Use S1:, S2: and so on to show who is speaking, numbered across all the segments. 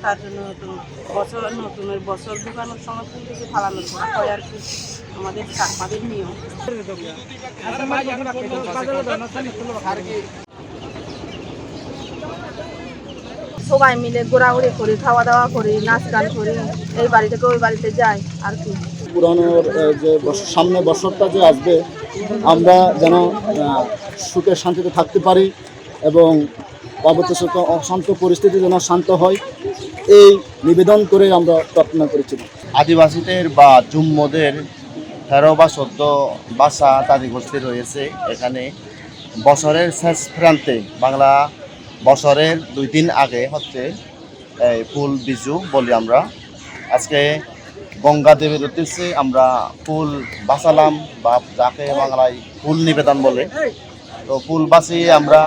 S1: তার জন্য নতুনের বছর ঢুকানোর সময় ফুল কিছু ফালানো হয় আর কি, আমাদের নিয়ম। সবাই মিলে ঘোরাঘুরি করি, খাওয়া দাওয়া করি, নাচ গান করি, এই বাড়ি থেকে ওই বাড়িতে যাই আর কি।
S2: পুরানোর যে সামনে বছরটা যে আসবে আমরা যেন সুখে শান্তিতে থাকতে পারি এবং পার্বত্য অশান্ত পরিস্থিতি যেন শান্ত হয়, এই নিবেদন করে আমরা প্রার্থনা করেছিলাম।
S3: আদিবাসীদের বা জুম্মদের 13 বা 14 ভাষা তাদের গোষ্ঠী রয়েছে এখানে। বছরের শেষ প্রান্তে বাংলা বছরের 2 দিন আগে হচ্ছে এই ফুল বিজু বলি আমরা। আজকে গঙ্গা দেবীর উদ্দেশ্যে আমরা ফুল বাঁচালাম বা যাকে বাংলায় ফুল নিবেদন বলে। তো ফুল বাঁচিয়ে আমরা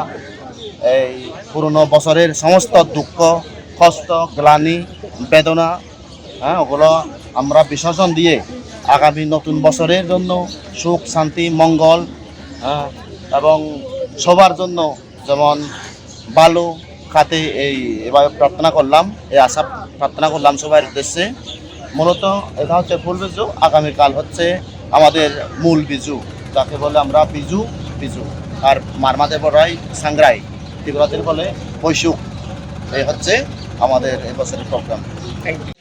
S3: এই পুরনো বছরের সমস্ত দুঃখ, কষ্ট, গ্লানি, বেদনা ওগুলো আমরা বিসর্জন দিয়ে আগামী নতুন বছরের জন্য সুখ, শান্তি, মঙ্গল এবং সবার জন্য যেমন ভালো খাতে এভাবে প্রার্থনা করলাম, এই আশা প্রার্থনা করলাম সবার উদ্দেশ্যে। মূলত এটা হচ্ছে ফুল বিজু, আগামীকাল হচ্ছে আমাদের মূল বিজু, যাকে বলে আমরা বিজু আর মারমাদে বড়াই সাংগ্রাই, ত্রিপুরাদের বলে বৈশুক। এই হচ্ছে আমাদের এবছরের প্রোগ্রাম। Thank you.